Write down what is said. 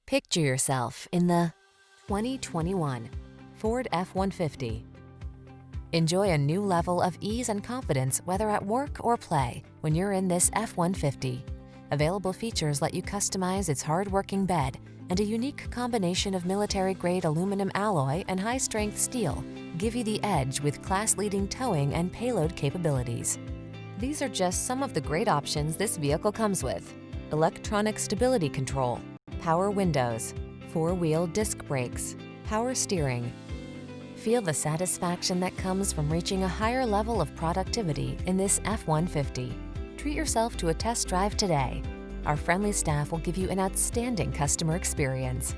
Picture yourself in the 2021 Ford F-150. Enjoy a new level of ease and confidence whether at work or play when you're in this F-150. Available features let you customize its hard-working bed, and a unique combination of military-grade aluminum alloy and high-strength steel give you the edge with class-leading towing and payload capabilities. These are just some of the great options this vehicle comes with: electronic stability control, power windows, four-wheel disc brakes, power steering. Feel the satisfaction that comes from reaching a higher level of productivity in this F-150. Treat yourself to a test drive today. Our friendly staff will give you an outstanding customer experience.